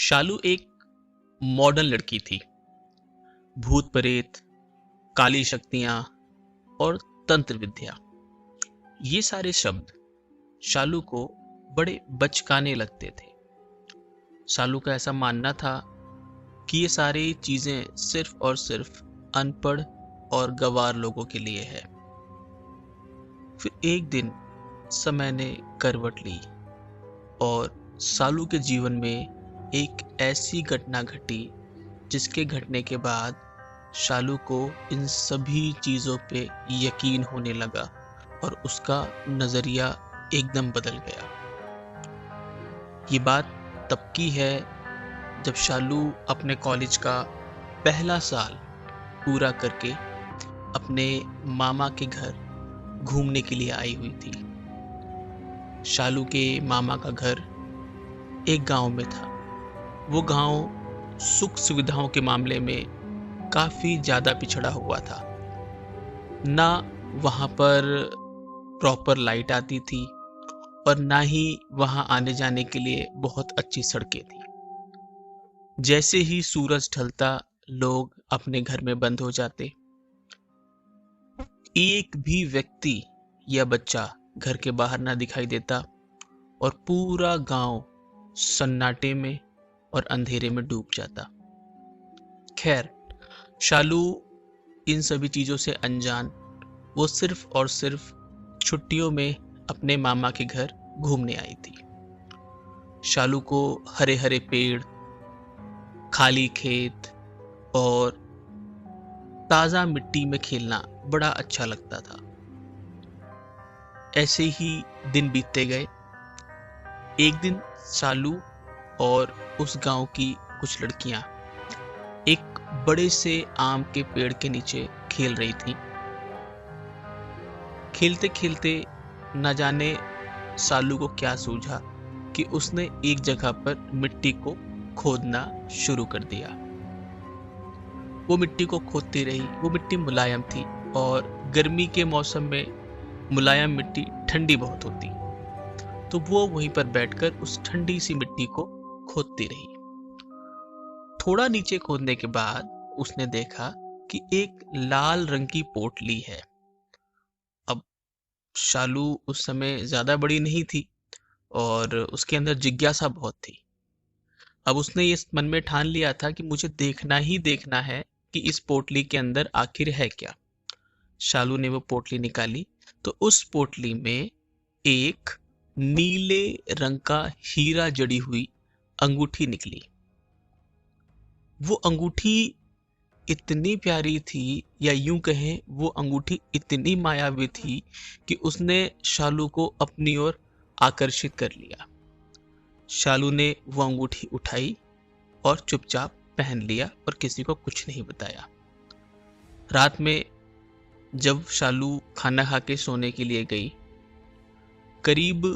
शालू एक मॉडर्न लड़की थी। भूत प्रेत, काली शक्तियां और तंत्र विद्या, ये सारे शब्द शालू को बड़े बचकाने लगते थे। शालू का ऐसा मानना था कि ये सारी चीजें सिर्फ और सिर्फ अनपढ़ और गंवार लोगों के लिए है। फिर एक दिन समय ने करवट ली और शालू के जीवन में एक ऐसी घटना घटी जिसके घटने के बाद शालू को इन सभी चीजों पे यकीन होने लगा और उसका नजरिया एकदम बदल गया। ये बात तब की है जब शालू अपने कॉलेज का पहला साल पूरा करके अपने मामा के घर घूमने के लिए आई हुई थी। शालू के मामा का घर एक गांव में था। वो गांव सुख सुविधाओं के मामले में काफी ज्यादा पिछड़ा हुआ था। ना वहां पर प्रॉपर लाइट आती थी और ना ही वहां आने जाने के लिए बहुत अच्छी सड़कें थी। जैसे ही सूरज ढलता लोग अपने घर में बंद हो जाते। एक भी व्यक्ति या बच्चा घर के बाहर ना दिखाई देता और पूरा गांव सन्नाटे में और अंधेरे में डूब जाता। खैर, शालू इन सभी चीजों से अनजान, वो सिर्फ और सिर्फ छुट्टियों में अपने मामा के घर घूमने आई थी। शालू को हरे हरे पेड़, खाली खेत और ताजा मिट्टी में खेलना बड़ा अच्छा लगता था। ऐसे ही दिन बीतते गए। एक दिन शालू और उस गांव की कुछ लड़कियां एक बड़े से आम के पेड़ के नीचे खेल रही थी। खेलते खेलते न जाने शालू को क्या सूझा कि उसने एक जगह पर मिट्टी को खोदना शुरू कर दिया। वो मिट्टी को खोदती रही। वो मिट्टी मुलायम थी और गर्मी के मौसम में मुलायम मिट्टी ठंडी बहुत होती, तो वो वहीं पर बैठकर उस ठंडी सी मिट्टी को खोदती रही। थोड़ा नीचे खोदने के बाद उसने देखा कि एक लाल रंग की पोटली है। अब शालू उस समय ज्यादा बड़ी नहीं थी और उसके अंदर जिज्ञासा बहुत थी। अब उसने ये मन में ठान लिया था कि मुझे देखना ही देखना है कि इस पोटली के अंदर आखिर है क्या। शालू ने वो पोटली निकाली तो उस पोटली में एक नीले रंग का हीरा जड़ी हुई अंगूठी निकली। वो अंगूठी इतनी प्यारी थी, या यूं कहें वो अंगूठी इतनी मायावी थी कि उसने शालू को अपनी ओर आकर्षित कर लिया। शालू ने वो अंगूठी उठाई और चुपचाप पहन लिया और किसी को कुछ नहीं बताया। रात में जब शालू खाना खा के सोने के लिए गई, करीब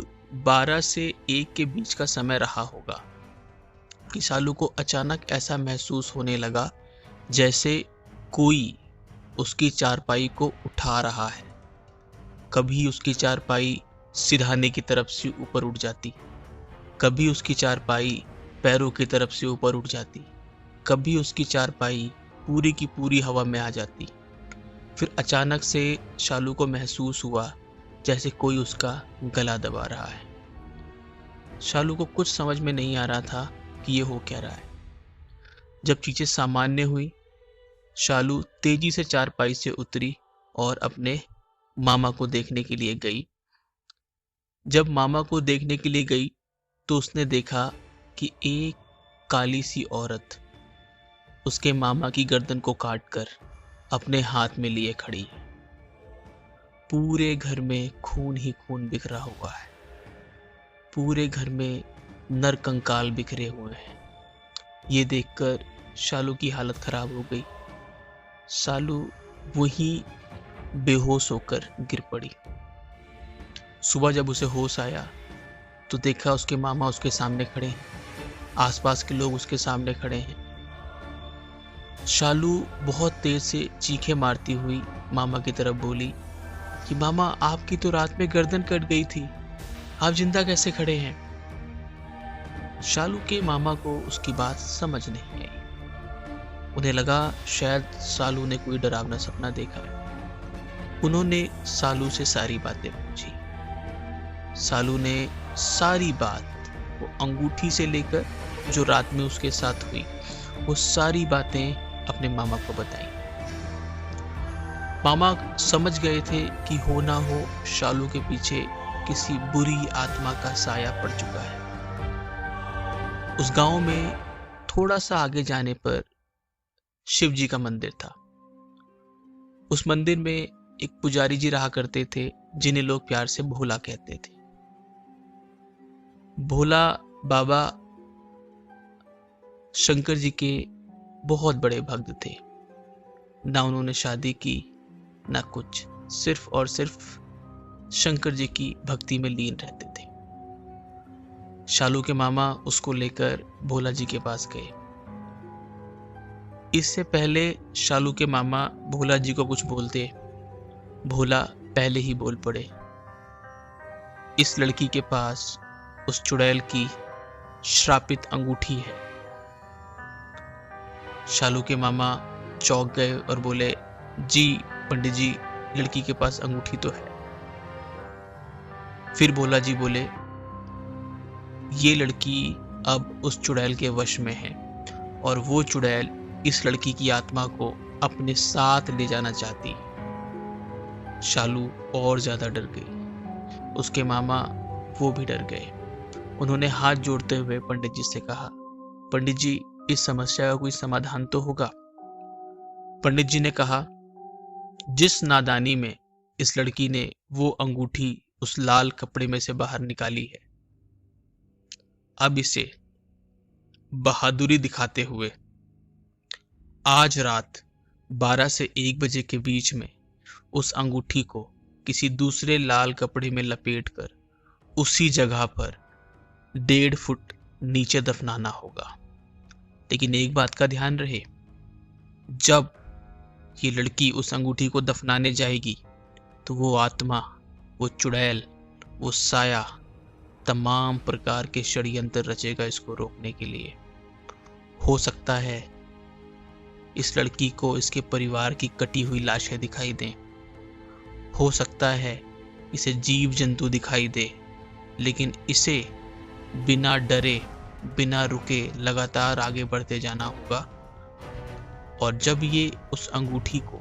12 से 1 के बीच का समय रहा होगा कि शालू को अचानक ऐसा महसूस होने लगा जैसे कोई उसकी चारपाई को उठा रहा है। कभी उसकी चारपाई सिरहाने की तरफ से ऊपर उठ जाती, कभी उसकी चारपाई पैरों की तरफ से ऊपर उठ जाती, कभी उसकी चारपाई पूरी की पूरी हवा में आ जाती। फिर अचानक से शालू को महसूस हुआ जैसे कोई उसका गला दबा रहा है। शालू को कुछ समझ में नहीं आ रहा था कि ये हो क्या रहा है। जब चीजें सामान्य हुई, शालू तेजी से चारपाई से उतरी और अपने मामा को देखने के लिए गई। जब मामा को देखने के लिए गई तो उसने देखा कि एक काली सी औरत उसके मामा की गर्दन को काटकर अपने हाथ में लिए खड़ी है। पूरे घर में खून ही खून बिखरा हुआ है। पूरे घर में नर कंकाल बिखरे हुए हैं। ये देखकर शालू की हालत खराब हो गई। शालू वहीं बेहोश होकर गिर पड़ी। सुबह जब उसे होश आया तो देखा उसके मामा उसके सामने खड़े हैं, आसपास के लोग उसके सामने खड़े हैं। शालू बहुत तेज से चीखें मारती हुई मामा की तरफ बोली कि मामा, आपकी तो रात में गर्दन कट गई थी, आप जिंदा कैसे खड़े हैं? शालू के मामा को उसकी बात समझ नहीं आई। उन्हें लगा शायद सालू ने कोई डरावना सपना देखा है। उन्होंने सालू से सारी बातें पूछी। सालू ने सारी बात, वो अंगूठी से लेकर जो रात में उसके साथ हुई, वो सारी बातें अपने मामा को बताई। मामा समझ गए थे कि हो ना हो शालू के पीछे किसी बुरी आत्मा का साया पड़ चुका है। उस गांव में थोड़ा सा आगे जाने पर शिव जी का मंदिर था। उस मंदिर में एक पुजारी जी रहा करते थे, जिन्हें लोग प्यार से भोला कहते थे। भोला बाबा शंकर जी के बहुत बड़े भक्त थे। ना उन्होंने शादी की ना कुछ, सिर्फ और सिर्फ शंकर जी की भक्ति में लीन रहते थे। शालू के मामा उसको लेकर भोला जी के पास गए। इससे पहले शालू के मामा भोला जी को कुछ बोलते, भोला पहले ही बोल पड़े, इस लड़की के पास उस चुड़ैल की श्रापित अंगूठी है। शालू के मामा चौंक गए और बोले, जी पंडित जी, लड़की के पास अंगूठी तो है। फिर भोला जी बोले, ये लड़की अब उस चुड़ैल के वश में है और वो चुड़ैल इस लड़की की आत्मा को अपने साथ ले जाना चाहती है। शालू और ज्यादा डर गई। उसके मामा वो भी डर गए। उन्होंने हाथ जोड़ते हुए पंडित जी से कहा, पंडित जी, इस समस्या का कोई समाधान तो होगा। पंडित जी ने कहा, जिस नादानी में इस लड़की ने वो अंगूठी उस लाल कपड़े में से बाहर निकाली है, अब इसे बहादुरी दिखाते हुए आज रात 12 से 1 बजे के बीच में उस अंगूठी को किसी दूसरे लाल कपड़े में लपेटकर उसी जगह पर 1.5 फुट नीचे दफनाना होगा। लेकिन एक बात का ध्यान रहे, जब ये लड़की उस अंगूठी को दफनाने जाएगी तो वो आत्मा, वो चुड़ैल, वो साया तमाम प्रकार के षड्यंत्र रचेगा इसको रोकने के लिए। हो सकता है इस लड़की को इसके परिवार की कटी हुई लाशें दिखाई दें, हो सकता है इसे जीव जंतु दिखाई दे, लेकिन इसे बिना डरे बिना रुके लगातार आगे बढ़ते जाना होगा। और जब ये उस अंगूठी को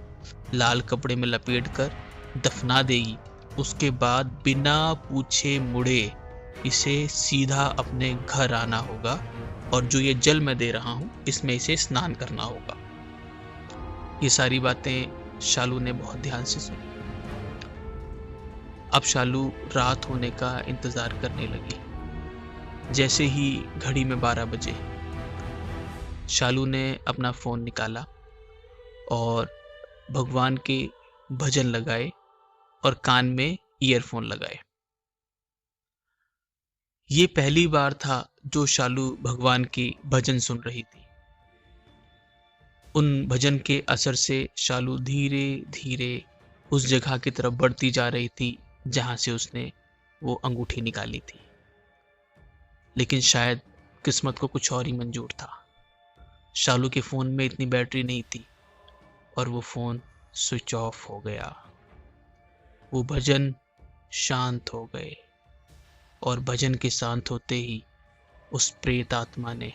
लाल कपड़े में लपेटकर दफना देगी, उसके बाद बिना पूछे मुड़े इसे सीधा अपने घर आना होगा और जो ये जल मैं दे रहा हूं इसमें इसे स्नान करना होगा। ये सारी बातें शालू ने बहुत ध्यान से सुनी। अब शालू रात होने का इंतजार करने लगी। जैसे ही घड़ी में 12 बजे, शालू ने अपना फोन निकाला और भगवान के भजन लगाए और कान में ईयरफोन लगाए। ये पहली बार था जो शालू भगवान की भजन सुन रही थी। उन भजन के असर से शालू धीरे धीरे उस जगह की तरफ बढ़ती जा रही थी जहां से उसने वो अंगूठी निकाली थी। लेकिन शायद किस्मत को कुछ और ही मंजूर था। शालू के फोन में इतनी बैटरी नहीं थी और वो फोन स्विच ऑफ हो गया। वो भजन शांत हो गए और भजन के शांत होते ही उस प्रेत आत्मा ने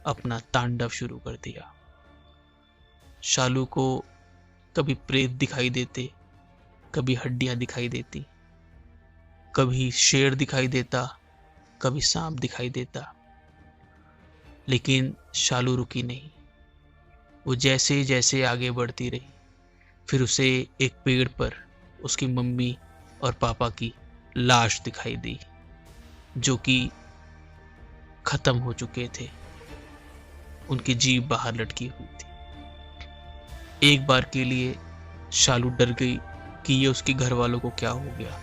अपना तांडव शुरू कर दिया। शालू को कभी प्रेत दिखाई देते, कभी हड्डियां दिखाई देती, कभी शेर दिखाई देता, कभी सांप दिखाई देता, लेकिन शालू रुकी नहीं। वो जैसे जैसे आगे बढ़ती रही, फिर उसे एक पेड़ पर उसकी मम्मी और पापा की लाश दिखाई दी, जो कि खत्म हो चुके थे। उनकी जीभ बाहर लटकी हुई थी। एक बार के लिए शालू डर गई कि ये उसके घर वालों को क्या हो गया,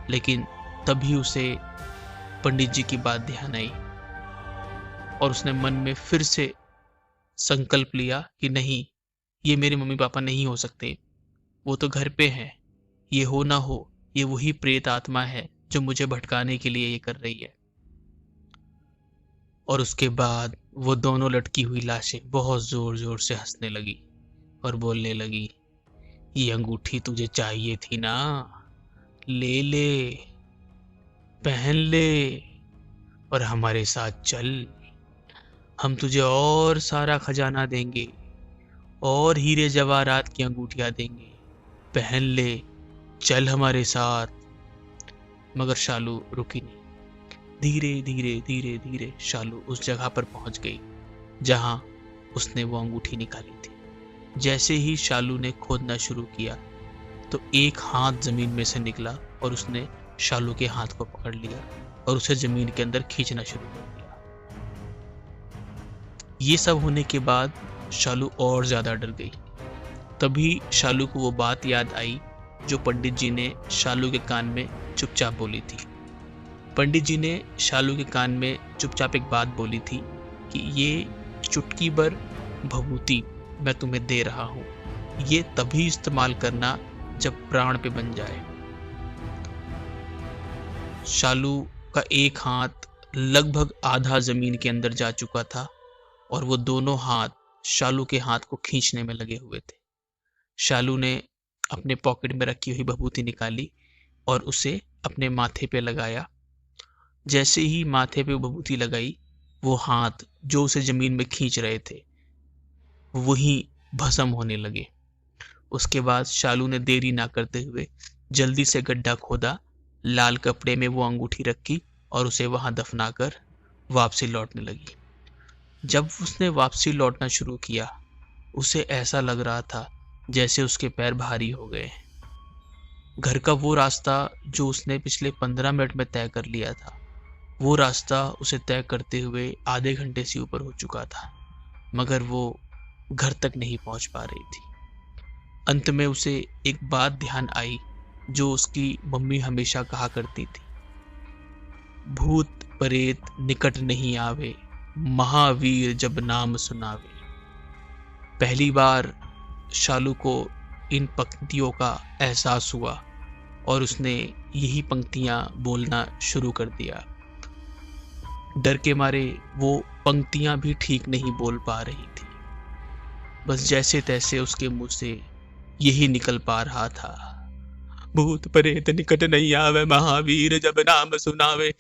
लेकिन तभी उसे पंडित जी की बात ध्यान आई और उसने मन में फिर से संकल्प लिया कि नहीं, ये मेरे मम्मी पापा नहीं हो सकते, वो तो घर पे हैं। ये हो ना हो ये वही प्रेत आत्मा है जो मुझे भटकाने के लिए ये कर रही है। और उसके बाद वो दोनों लटकी हुई लाशें बहुत जोर जोर से हंसने लगी और बोलने लगी, ये अंगूठी तुझे चाहिए थी ना, ले ले, पहन ले और हमारे साथ चल। हम तुझे और सारा खजाना देंगे और हीरे जवाहरात की अंगूठियां देंगे, पहन ले, चल हमारे साथ। मगर शालू रुकी नहीं। धीरे धीरे धीरे धीरे शालू उस जगह पर पहुंच गई जहां उसने वो अंगूठी निकाली थी। जैसे ही शालू ने खोदना शुरू किया तो एक हाथ जमीन में से निकला और उसने शालू के हाथ को पकड़ लिया और उसे जमीन के अंदर खींचना शुरू कर दिया। ये सब होने के बाद शालू और ज्यादा डर गई। तभी शालू को वो बात याद आई जो पंडित जी ने शालू के कान में चुपचाप बोली थी। पंडित जी ने शालू के कान में चुपचाप एक बात बोली थी कि ये चुटकी भर भभूति मैं तुम्हें दे रहा हूं, ये तभी इस्तेमाल करना जब प्राण पे बन जाए। शालू का एक हाथ लगभग आधा जमीन के अंदर जा चुका था और वो दोनों हाथ शालू के हाथ को खींचने में लगे हुए थे। शालू ने अपने पॉकेट में रखी हुई भभूति निकाली और उसे अपने माथे पे लगाया। जैसे ही माथे पे भभूति लगाई, वो हाथ जो उसे जमीन में खींच रहे थे वही भस्म होने लगे। उसके बाद शालू ने देरी ना करते हुए जल्दी से गड्ढा खोदा, लाल कपड़े में वो अंगूठी रखी और उसे वहां दफनाकर वापसी लौटने लगी। जब उसने वापसी लौटना शुरू किया, उसे ऐसा लग रहा था जैसे उसके पैर भारी हो गए। घर का वो रास्ता जो उसने पिछले 15 मिनट में तय कर लिया था, वो रास्ता उसे तय करते हुए आधे घंटे से ऊपर हो चुका था, मगर वो घर तक नहीं पहुंच पा रही थी। अंत में उसे एक बात ध्यान आई जो उसकी मम्मी हमेशा कहा करती थी, भूत प्रेत निकट नहीं आवे, महावीर जब नाम सुनावे। पहली बार शालू को इन पंक्तियों का एहसास हुआ और उसने यही पंक्तियां बोलना शुरू कर दिया। डर के मारे वो पंक्तियां भी ठीक नहीं बोल पा रही थी, बस जैसे तैसे उसके मुंह से यही निकल पा रहा था, भूत प्रेत निकट नहीं आवे, महावीर जब नाम सुनावे।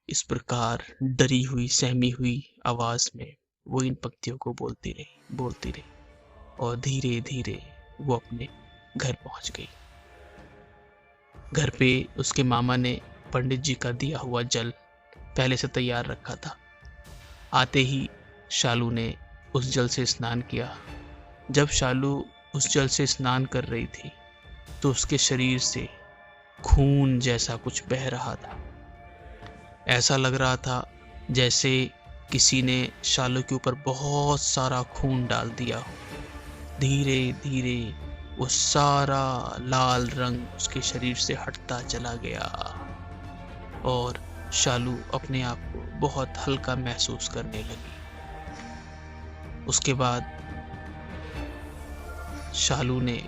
इस प्रकार डरी हुई सहमी हुई आवाज में वो इन पंक्तियों को बोलती रही और धीरे धीरे वो अपने घर पहुंच गई। घर पे उसके मामा ने पंडित जी का दिया हुआ जल पहले से तैयार रखा था। आते ही शालू ने उस जल से स्नान किया। जब शालू उस जल से स्नान कर रही थी तो उसके शरीर से खून जैसा कुछ बह रहा था। ऐसा लग रहा था जैसे किसी ने शालू के ऊपर बहुत सारा खून डाल दिया हो। धीरे धीरे वो सारा लाल रंग उसके शरीर से हटता चला गया और शालू अपने आप को बहुत हल्का महसूस करने लगी। उसके बाद शालू ने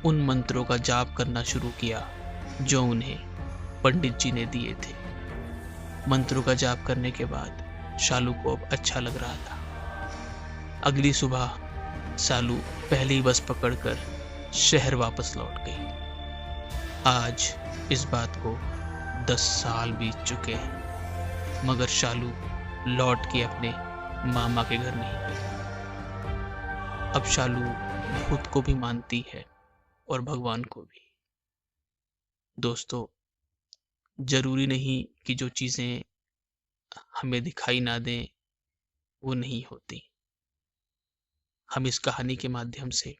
उन मंत्रों का जाप करना शुरू किया जो उन्हें पंडित जी ने दिए थे। मंत्रों का जाप करने के बाद शालू को अब अच्छा लग रहा था। अगली सुबह शालू पहली बस पकड़कर शहर वापस लौट गई। आज इस बात को 10 साल बीत चुके हैं, मगर शालू लौट के अपने मामा के घर नहीं गई। अब शालू खुद को भी मानती है और भगवान को भी। दोस्तों, जरूरी नहीं कि जो चीजें हमें दिखाई ना दें वो नहीं होती। हम इस कहानी के माध्यम से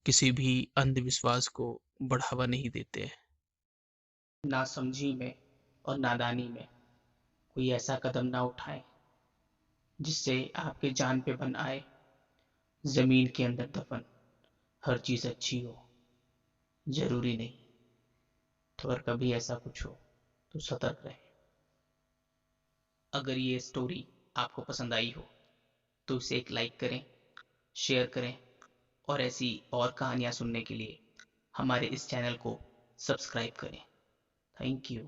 किसी भी अंधविश्वास को बढ़ावा नहीं देते हैं। नासमझी में और नादानी में कोई ऐसा कदम ना उठाएं जिससे आपके जान पे बन आए। जमीन के अंदर दफन हर चीज अच्छी हो, जरूरी नहीं। तो अगर कभी ऐसा कुछ हो तो सतर्क रहें। अगर ये स्टोरी आपको पसंद आई हो तो इसे एक लाइक करें, शेयर करें और ऐसी और कहानियां सुनने के लिए हमारे इस चैनल को सब्सक्राइब करें। Thank you.